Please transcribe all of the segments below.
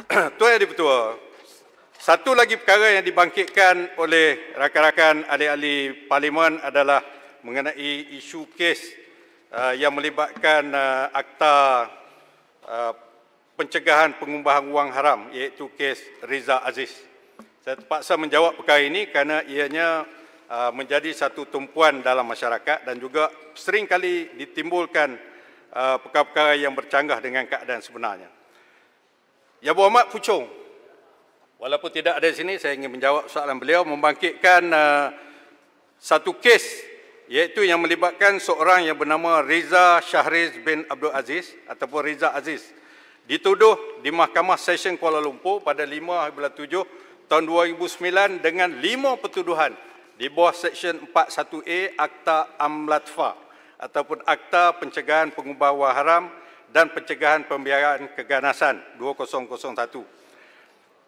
Tuan Yang di-Pertua, satu lagi perkara yang dibangkitkan oleh rakan-rakan ahli-ahli parlimen adalah mengenai isu kes yang melibatkan akta pencegahan pengubahan wang haram, iaitu kes Riza Aziz. Saya terpaksa menjawab perkara ini kerana ianya menjadi satu tumpuan dalam masyarakat dan juga sering kali ditimbulkan perkara-perkara yang bercanggah dengan keadaan sebenarnya. Yang Berhormat Puchong, walaupun tidak ada di sini, saya ingin menjawab soalan beliau, membangkitkan satu kes, iaitu yang melibatkan seorang yang bernama Riza Shahriz bin Abdul Aziz ataupun Riza Aziz, dituduh di Mahkamah Session Kuala Lumpur pada 5/7 tahun 2009 dengan 5 pertuduhan di bawah Seksyen 41A Akta Amlatfa ataupun Akta Pencegahan Pengubahan Wang Haram dan Pencegahan Pembiayaan Keganasan 2001.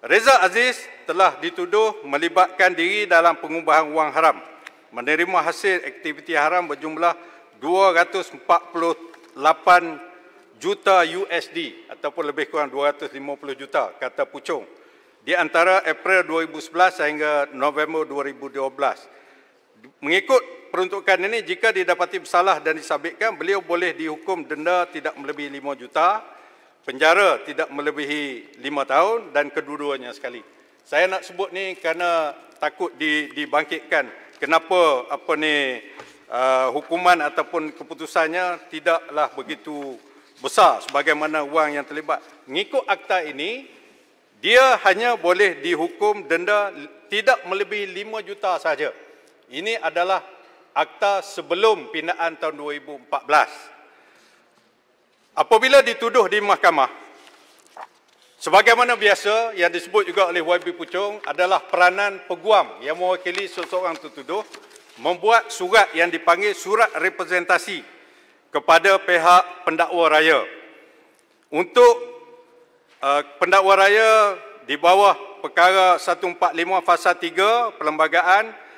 Riza Aziz telah dituduh melibatkan diri dalam pengubahan wang haram, menerima hasil aktiviti haram berjumlah 248 juta USD ataupun lebih kurang 250 juta, kata Puchong, di antara April 2011 sehingga November 2012. Mengikut peruntukan ini, jika didapati bersalah dan disabitkan, beliau boleh dihukum denda tidak melebihi 5 juta, penjara tidak melebihi 5 tahun dan kedua-duanya sekali. Saya nak sebut ni kerana takut dibangkitkan kenapa hukuman ataupun keputusannya tidaklah begitu besar sebagaimana wang yang terlibat. Mengikut akta ini, dia hanya boleh dihukum denda tidak melebihi 5 juta saja. Ini adalah akta sebelum pindaan tahun 2014. Apabila dituduh di mahkamah, sebagaimana biasa yang disebut juga oleh YB Puchong adalah peranan peguam yang mewakili seseorang tertuduh membuat surat yang dipanggil surat representasi kepada pihak pendakwa raya. Untuk pendakwa raya di bawah perkara 145 fasa 3 perlembagaan,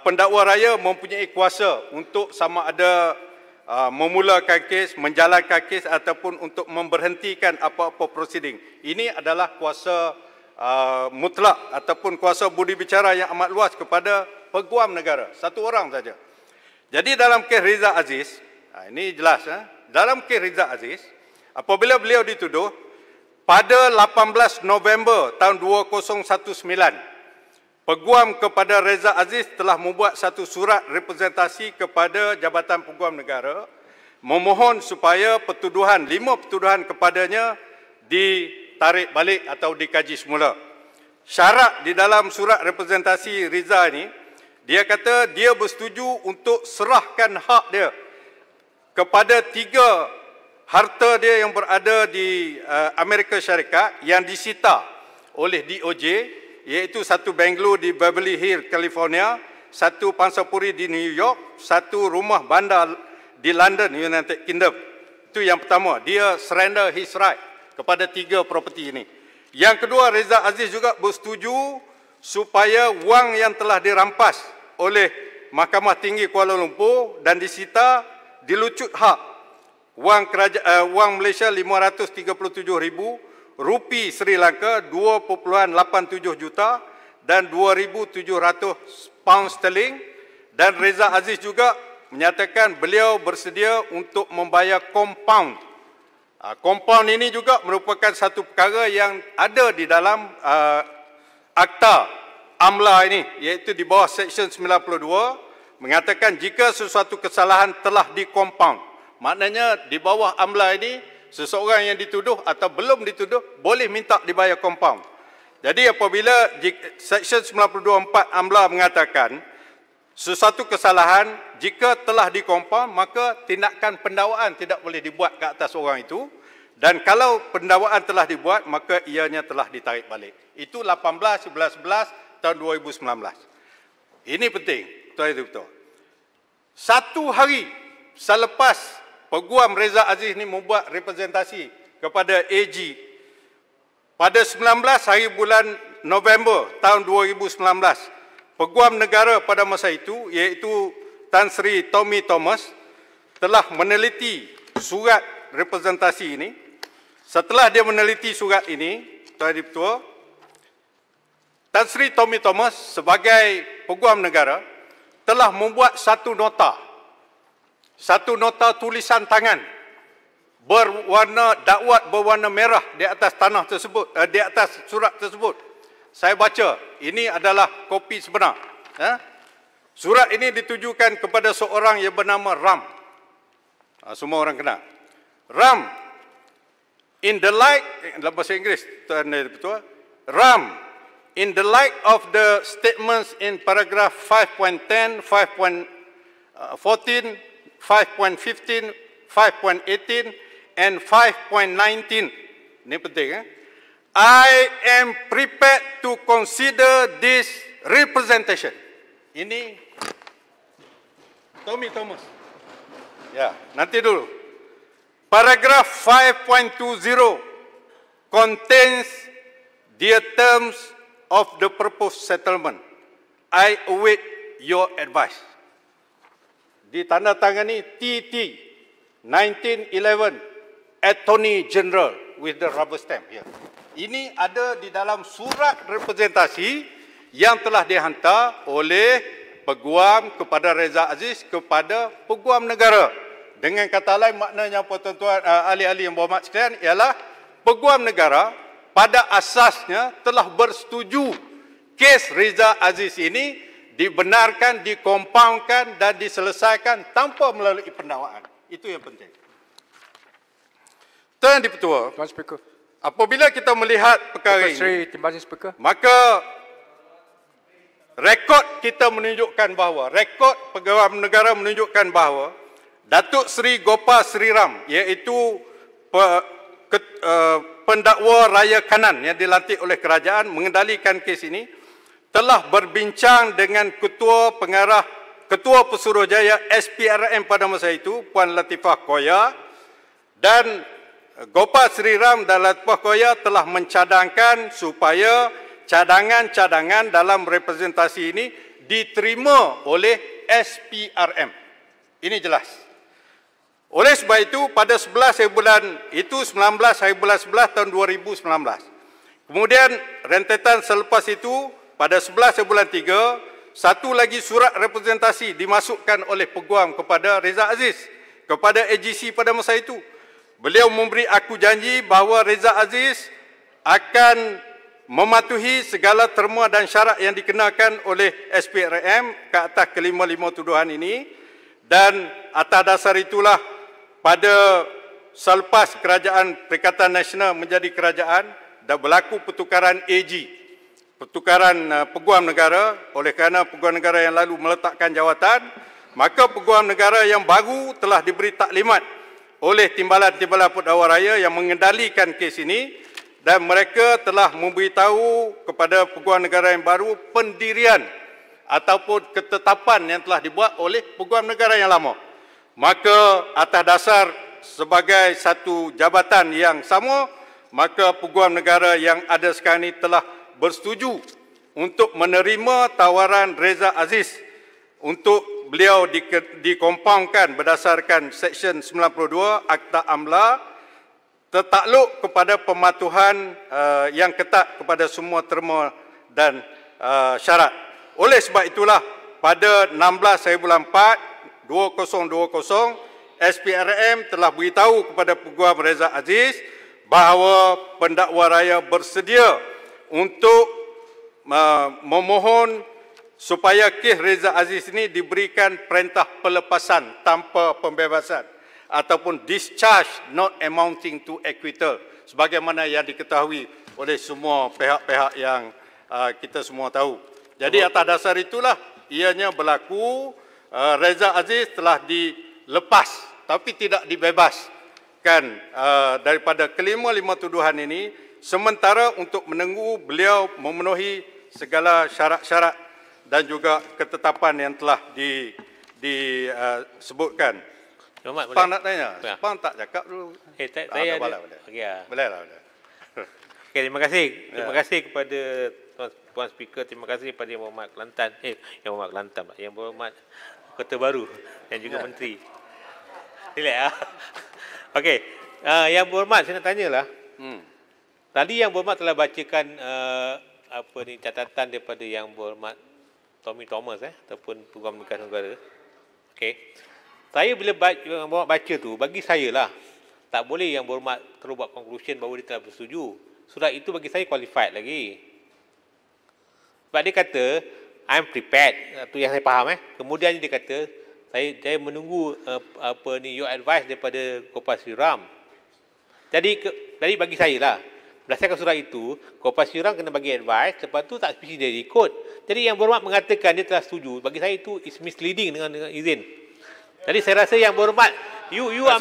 pendakwa raya mempunyai kuasa untuk sama ada memulakan kes, menjalankan kes ataupun untuk memberhentikan apa-apa prosiding. Ini adalah kuasa mutlak ataupun kuasa budi bicara yang amat luas kepada peguam negara, satu orang saja. Jadi dalam kes Riza Aziz, ini jelas, dalam kes Riza Aziz, apabila beliau dituduh pada 18 November tahun 2019, peguam kepada Riza Aziz telah membuat satu surat representasi kepada Jabatan Peguam Negara memohon supaya pertuduhan, 5 pertuduhan kepadanya ditarik balik atau dikaji semula. Syarat di dalam surat representasi Riza ini, dia kata dia bersetuju untuk serahkan hak dia kepada 3 harta dia yang berada di Amerika Syarikat yang disita oleh DOJ, iaitu satu banglo di Beverly Hills, California, satu pangsapuri di New York, satu rumah bandar di London, United Kingdom. Itu yang pertama, dia surrender his right kepada 3 properti ini. Yang kedua, Riza Aziz juga bersetuju supaya wang yang telah dirampas oleh Mahkamah Tinggi Kuala Lumpur dan disita dilucut hak. Wang Malaysia 537,000 Rupi Sri Lanka 2.87 juta dan 2,700 pound sterling, dan Riza Aziz juga menyatakan beliau bersedia untuk membayar compound. Compound ini juga merupakan satu perkara yang ada di dalam akta AMLA ini, iaitu di bawah Seksyen 92 mengatakan jika sesuatu kesalahan telah di-compound, maknanya di bawah AMLA ini seseorang yang dituduh atau belum dituduh boleh minta dibayar compound. Jadi apabila Seksyen 92(4) AMLA mengatakan sesuatu kesalahan jika telah di-compound, maka tindakan pendakwaan tidak boleh dibuat ke atas orang itu, dan kalau pendakwaan telah dibuat maka ianya telah ditarik balik. Itu 18/11/11 tahun 2019. Ini penting, betul-betul. Satu hari selepas peguam Riza Aziz ini membuat representasi kepada AG pada 19 hari bulan November tahun 2019, peguam negara pada masa itu, iaitu Tan Sri Tommy Thomas, telah meneliti surat representasi ini. Setelah dia meneliti surat ini, Tuan Dipertua, Tan Sri Tommy Thomas sebagai Peguam Negara telah membuat satu nota tulisan tangan berwarna dakwat berwarna merah di atas tanah tersebut, di atas surat tersebut. Saya baca, ini adalah kopi sebenar. Surat ini ditujukan kepada seorang yang bernama Ram. Semua orang kenal. Ram, in the light, dalam bahasa Inggeris, Tuan Dipertua, Ram, in the light of the statements in paragraph 5.10, 5.14, 5.15, 5.18, and 5.19. Ini penting. I am prepared to consider this representation. Ini Tommy Thomas. Ya, nanti dulu. Paragraph 5.20 contains the terms of the proposed settlement. I await your advice. Ditandatangani TT 1911 Attorney General with the rubber stamp here. Ini ada di dalam surat representasi yang telah dihantar oleh Peguam kepada Reza Aziz kepada Peguam Negara. Dengan kata lain, maknanya tuan-tuan ahli-ahli yang berhormat sekalian ialah Peguam Negara pada asasnya telah bersetuju kes Reza Aziz ini dibenarkan, dikompaunkan dan diselesaikan tanpa melalui pendakwaan. Itu yang penting. Tuan Dipertua, Tuan Speaker. Apabila kita melihat perkara ini, maka rekod kita menunjukkan bahawa, rekod Peguam Negara menunjukkan bahawa Datuk Seri Gopal Sri Ram, iaitu pendakwa raya kanan yang dilantik oleh kerajaan mengendalikan kes ini, telah berbincang dengan Ketua Pesuruhjaya SPRM pada masa itu, Puan Latifah Koya, dan Gopal Sri Ram dan Latifah Koya telah mencadangkan supaya cadangan-cadangan dalam representasi ini diterima oleh SPRM. Ini jelas. Oleh sebab itu, pada 19 hari bulan 11 tahun 2019. Kemudian rentetan selepas itu, pada 11 hari bulan 3, satu lagi surat representasi dimasukkan oleh Peguam kepada Reza Aziz, kepada AGC pada masa itu. Beliau memberi aku janji bahawa Reza Aziz akan mematuhi segala terma dan syarat yang dikenakan oleh SPRM ke atas kelima-lima tuduhan ini, dan atas dasar itulah pada selepas Kerajaan Perikatan Nasional menjadi kerajaan dan berlaku pertukaran AG, pertukaran Peguam Negara, oleh kerana Peguam Negara yang lalu meletakkan jawatan, maka Peguam Negara yang baru telah diberi taklimat oleh timbalan-timbalan pendakwa raya yang mengendalikan kes ini, dan mereka telah memberitahu kepada Peguam Negara yang baru pendirian ataupun ketetapan yang telah dibuat oleh Peguam Negara yang lama. Maka atas dasar sebagai satu jabatan yang sama, maka Peguam Negara yang ada sekarang ini telah bersetuju untuk menerima tawaran Reza Aziz untuk beliau dikompaunkan berdasarkan Seksyen 92 Akta Amla, tertakluk kepada pematuhan yang ketat kepada semua terma dan syarat. Oleh sebab itulah, pada 16 hari bulan 4, 2020, SPRM telah beritahu kepada Peguam Reza Aziz bahawa pendakwa raya bersedia untuk memohon supaya kes Reza Aziz ini diberikan perintah pelepasan tanpa pembebasan ataupun discharge not amounting to acquittal, sebagaimana yang diketahui oleh semua pihak-pihak yang kita semua tahu. Jadi atas dasar itulah ianya berlaku, Reza Aziz telah dilepas tapi tidak dibebaskan daripada kelima-lima tuduhan ini, sementara untuk menunggu beliau memenuhi segala syarat-syarat dan juga ketetapan yang telah disebutkan. Sepang nak tanya? Sepang tak cakap dulu. Saya ada. Boleh lah. Okay, terima kasih. Terima kasih kepada Tuan Speaker. Terima kasih kepada Yang Berhormat Kelantan. Yang Berhormat Ketua Baru dan juga Menteri. Relax ah. Okey. Yang Berhormat, saya nak tanyalah. Tadi Yang Berhormat telah bacakan catatan daripada Yang Berhormat Tommy Thomas ataupun Peguam Negara. Okey. Saya bila Yang Berhormat baca tu, bagi saya lah, tak boleh Yang Berhormat terus buat conclusion bahawa dia telah bersetuju. Surat itu bagi saya qualified lagi. Sebab dia kata, I'm prepared. Itu yang saya faham. Kemudian dia kata, saya menunggu your advice daripada Korporat Siram. Jadi bagi saya lah, berdasarkan surat itu, Korporat Siram kena bagi advice, lepas tu tak spesifik dia ikut. Jadi Yang Berhormat mengatakan dia telah setuju. Bagi saya itu is misleading dengan izin. Jadi saya rasa Yang Berhormat, you are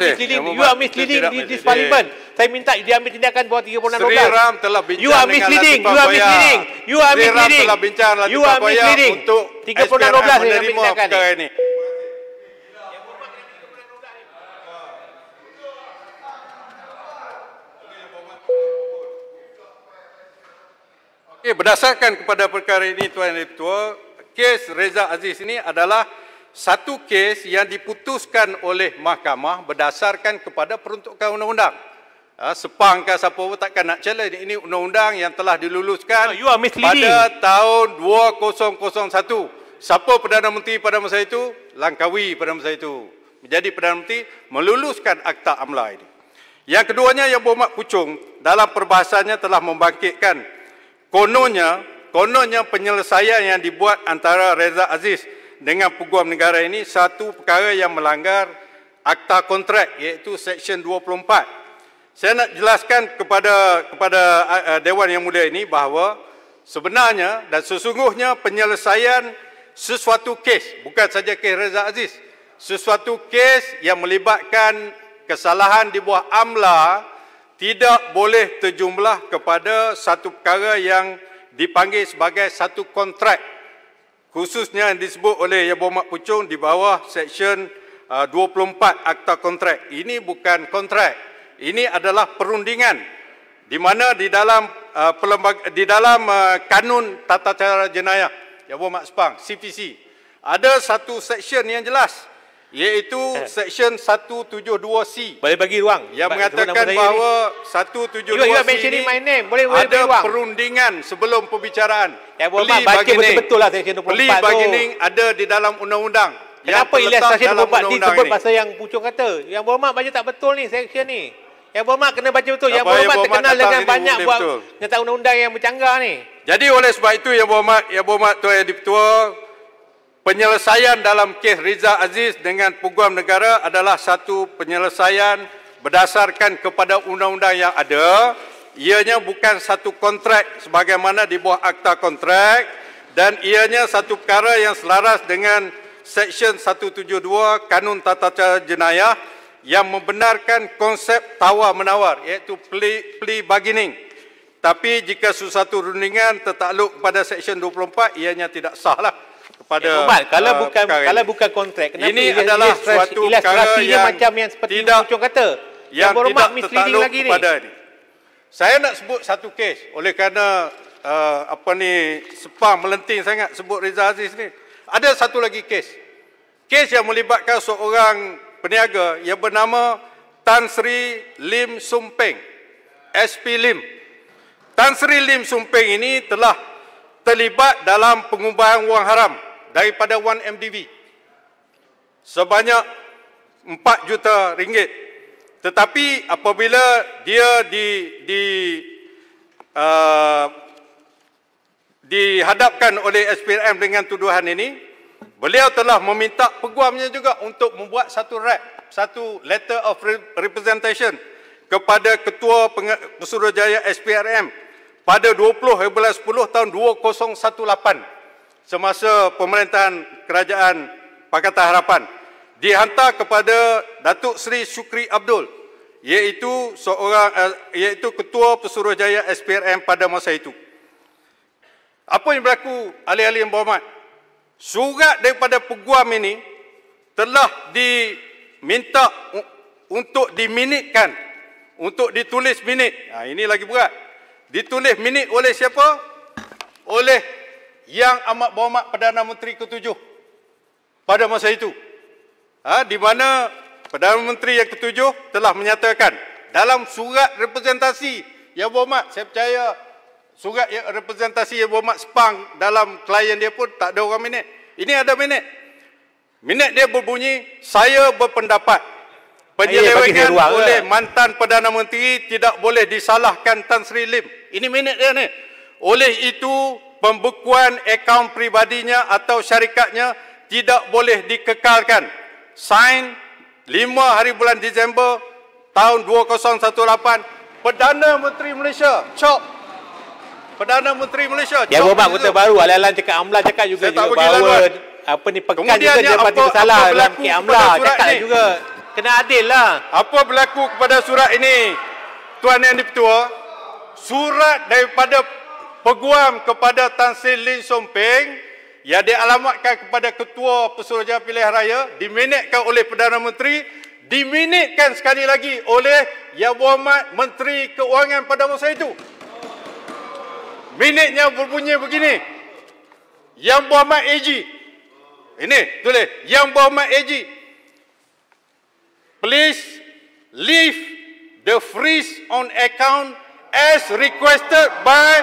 misleading di this parliament. Saya minta dia ambil tindakan bawah 3612. Sri Ram telah bincang you are misleading. dengan Latifah Koya. You are misleading. Sri Ram telah bincang dengan Latifah Koya untuk 3612 menerima perkara ini. Okay, berdasarkan kepada perkara ini, Tuan Yang Ketua, kes Reza Aziz ini adalah satu kes yang diputuskan oleh mahkamah berdasarkan kepada peruntukan undang-undang. Sepang ke siapa pun takkan nak challenge. Ini undang-undang yang telah diluluskan pada tahun 2001. Siapa Perdana Menteri pada masa itu? Langkawi pada masa itu. Menjadi Perdana Menteri meluluskan Akta Amla ini. Yang keduanya, Yang Berhormat Puchong dalam perbahasannya telah membangkitkan kononnya penyelesaian yang dibuat antara Reza Aziz dengan Peguam Negara ini satu perkara yang melanggar Akta Kontrak, iaitu Seksyen 24. Saya nak jelaskan kepada Dewan Yang Mulia ini bahawa sebenarnya dan sesungguhnya penyelesaian sesuatu kes, bukan saja kes Reza Aziz, sesuatu kes yang melibatkan kesalahan di bawah AMLA tidak boleh terjumlah kepada satu perkara yang dipanggil sebagai satu kontrak. Khususnya yang disebut oleh Yang Berhormat Puchong di bawah Seksyen 24 Akta Kontrak. Ini bukan kontrak. Ini adalah perundingan di mana di dalam Kanun Tata Cara Jenayah Yang Berhormat Sepang, CPC, ada satu seksyen yang jelas, iaitu Seksyen 172C. Boleh bagi ruang. Yang mengatakan bahawa 172C ini ada perundingan sebelum pembicaraan. Yang Berhormat baca betul-betul lah Seksyen 24 tu. Plea bargaining ada di dalam undang-undang. Kenapa Ilyas Seksyen 24 disebut pasal yang Puchong kata? Yang Berhormat baca tak betul ni seksyen ni. Yang Berhormat kena baca betul. Yang Berhormat terkenal dengan banyak buat nyata undang-undang yang bercanggah ni. Jadi oleh sebab itu Yang Berhormat Tuan Yang Di-Pertua, penyelesaian dalam kes Reza Aziz dengan Peguam Negara adalah satu penyelesaian berdasarkan kepada undang-undang yang ada. Ianya bukan satu kontrak sebagaimana di bawah Akta Kontrak, dan ianya satu perkara yang selaras dengan Seksyen 172 Kanun Tata Cara Jenayah yang membenarkan konsep tawar-menawar, iaitu plea bargaining. Tapi jika sesuatu rundingan tertakluk kepada Seksyen 24, ianya tidak sah lah. Kalau bukan kontrak, kenapa ini adalah suatu perkara yang macam yang seperti Puchong kata? Yang Berhormat misleading lagi ni. Saya nak sebut satu kes oleh kerana Sepang melenting sangat sebut Reza Aziz ni. Ada satu lagi kes. Kes yang melibatkan seorang peniaga yang bernama Tan Sri Lim Sumpeng, SP Lim. Tan Sri Lim Sumpeng ini telah terlibat dalam pengubahan wang haram daripada Wan MDB sebanyak 4 juta ringgit. Tetapi apabila dia dihadapkan oleh SPRM dengan tuduhan ini, beliau telah meminta peguamnya juga untuk membuat satu letter of representation kepada Ketua Pesuruhjaya SPRM pada 20/10 tahun 2018 semasa pemerintahan Kerajaan Pakatan Harapan, dihantar kepada Datuk Seri Syukri Abdul, iaitu Ketua Pesuruhjaya SPRM pada masa itu. Apa yang berlaku, ahli-ahli yang berhormat? Surat daripada peguam ini telah diminta untuk diminitkan, untuk ditulis minit. Ini lagi berat. Ditulis minit oleh siapa? Oleh Yang Amat Berhormat Perdana Menteri ke-7 pada masa itu. Di mana Perdana Menteri yang ke-7 telah menyatakan dalam surat representasi Yang Berhormat, saya percaya surat yang representasi Yang Berhormat Sepang dalam klien dia pun tak ada orang minit. Ini ada minit. Minit dia berbunyi, saya berpendapat penyelewengan oleh mantan Perdana Menteri tidak boleh disalahkan Tan Sri Lim. Ini minit dia ni. Oleh itu, pembekuan akaun pribadinya atau syarikatnya tidak boleh dikekalkan. Sign 5 hari bulan Disember tahun 2018. Perdana Menteri Malaysia, cop. Perdana Menteri Malaysia. Yang Berhormat Kota Baru, Al-Alan cakap, AMLA cakap juga bahawa apa ni pekan juga dia parti bersalah dalam kes AMLA, cakap juga. Kena adil lah. Apa berlaku kepada surat ini? Tuan Yang Di-Pertua, surat daripada peguam kepada Tan Sri Lim Sompeng yang dialamatkan kepada Ketua Pesuruhjaya Pilihan Raya, diminitkan oleh Perdana Menteri, diminitkan sekali lagi oleh Yang Berhormat Menteri Keuangan pada masa itu. Minitnya berbunyi begini. Yang Berhormat AG. Ini tulis, Yang Berhormat AG, please leave the freeze on account as requested by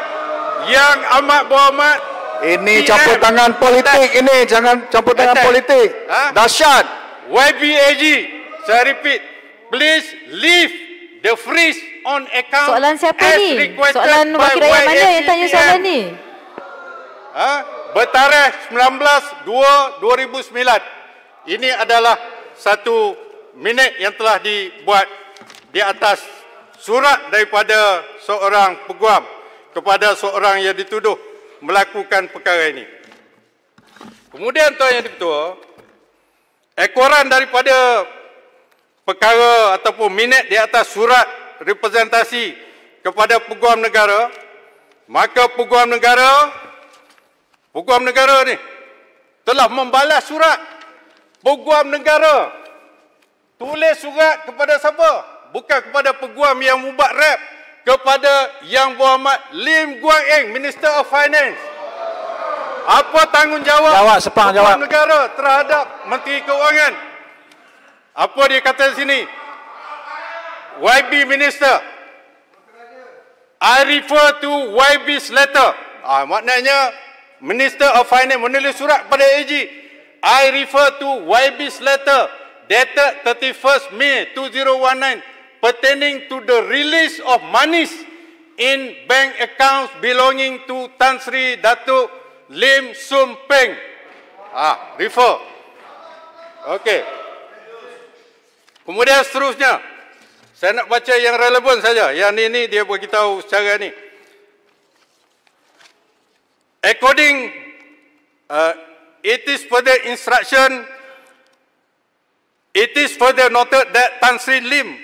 Yang Amat Berhormat. Ini campur tangan politik ini, jangan campur tangan politik. Dahsyat. YBAG, saya repeat, please leave the freeze on account. Soalan siapa as ni? requested Soalan by wakil rakyat mana yang tanya soalan ni? Bertarikh 19/2/2009. Ini adalah satu minit yang telah dibuat di atas surat daripada seorang peguam kepada seorang yang dituduh melakukan perkara ini. Kemudian Tuan Yang Di-Pertua, ekoran daripada perkara ataupun minit di atas surat representasi kepada peguam negara, maka peguam negara ni telah membalas surat. Peguam negara tulis surat kepada siapa? Bukan kepada peguam yang membuat rap, kepada Yang Berhormat Lim Guang Eng, Minister of Finance. Apa tanggungjawab peguam negara terhadap Menteri Keuangan? Apa dia kata di sini? YB Minister, I refer to YB's letter. Maknanya Minister of Finance menulis surat kepada AG. I refer to YB's letter dated 31st May 2019 pertaining to the release of monies in bank accounts belonging to Tan Sri Datuk Lim Sompeng. Refer. Okey. Kemudian seterusnya, saya nak baca yang relevan saja. Yang ini dia beritahu secara ni. According, it is further noted that Tan Sri Lim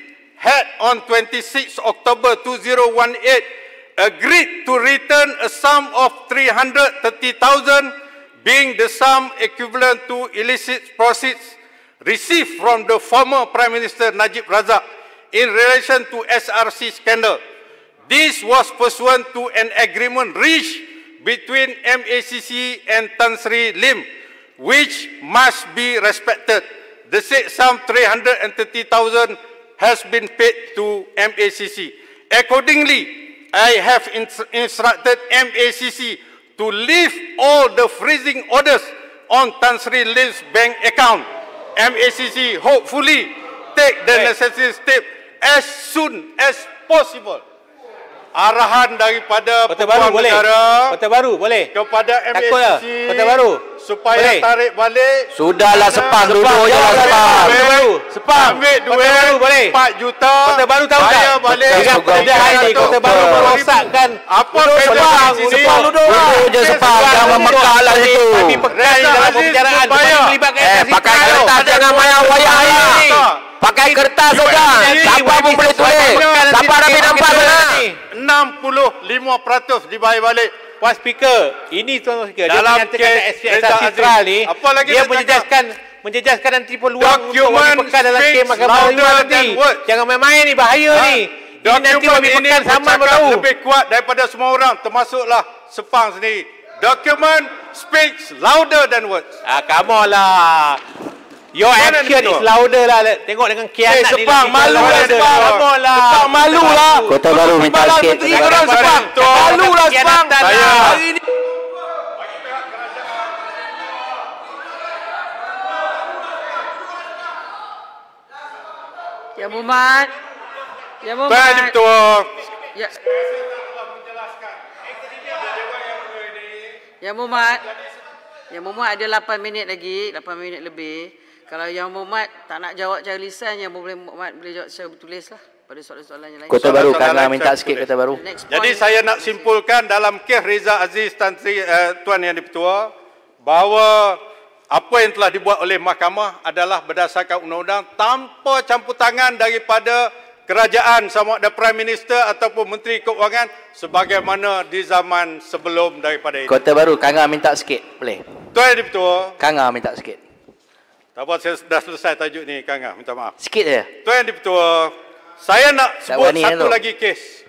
had on 26 October 2018 agreed to return a sum of 330,000 being the sum equivalent to illicit proceeds received from the former Prime Minister Najib Razak in relation to SRC scandal. This was pursuant to an agreement reached between MACC and Tan Sri Lim, which must be respected. The said sum 330,000 has been paid to MACC. Accordingly, I have instructed MACC to lift all the freezing orders on Tan Sri Lim's bank account. MACC hopefully take the necessary step as soon as possible. Arahan daripada peguam negara Kota Baru boleh kepada MACC Kota Baru supaya boleh. tarik balik. Sudahlah Sepang, duduk je lah Sepang. Ambil duit Kota Baru boleh. 4 juta. Kota Baru tahu tak? Bayar balik. Dengan pekerjaan ini Kota Baru merosakkan. Apa Sepang? Sepang duduk je Sepang, jangan memekak lah itu. Kami perkasa dalam pembicaraan melibatkan Pakai kertas, jangan wayang ni. Pakai kertas saja. Siapa pun boleh tulis. Siapa Rabi nampak sana? 65% dibayar balik. Puan Speaker, ini Tuan Speaker, dia Dalam menyatakan kes SPSR Citral ni, apa lagi dia dia menjejaskan nanti peluang untuk Document pekan dalam kes speaks Mahkamah louder Agung nanti. than words. Jangan main-main ni, bahaya ni. Ini nanti Dokumen bagi ini pekan sama bercakap tahu. lebih kuat daripada semua orang, termasuklah Sepang sendiri. Document speaks louder than words. Come on lah. Your action is louder lah. Tengok dengan kianat ni. Sepang, malu lah Sepang. Sepang, malu lah. Kota Baru minta sikit. Menteri korang Sepang. Malu lah Sepang. Hari ni. Ya Muhammad. Ya Tuan Muhammad. Ketua. Ya. Ya Muhammad. Ya Muhammad ada 8 minit lagi, 8 minit lebih. Kalau Yang Muhammad tak nak jawab secara lisan, Yang Muhammad boleh jawab secara bertulis lah pada soalan-soalan yang lain. Kota Baru, Soalan-soalan Kanga lain minta saya sikit tulis. Kota Baru. Jadi saya nak simpulkan dalam kes Reza Aziz Tuan Yang Dipertua bahawa apa yang telah dibuat oleh mahkamah adalah berdasarkan undang-undang tanpa campur tangan daripada kerajaan sama ada Prime Minister ataupun Menteri Keuangan sebagaimana di zaman sebelum daripada ini. Kota Baru, Kanga minta sikit. Boleh? Tuan Yang Dipertua, Kanga minta sikit. tak apa saya dah selesai tajuk ni Kanga, minta maaf. Sikit je. Tuan Yang Dipertua, saya nak sebut berani, satu tu. lagi kes.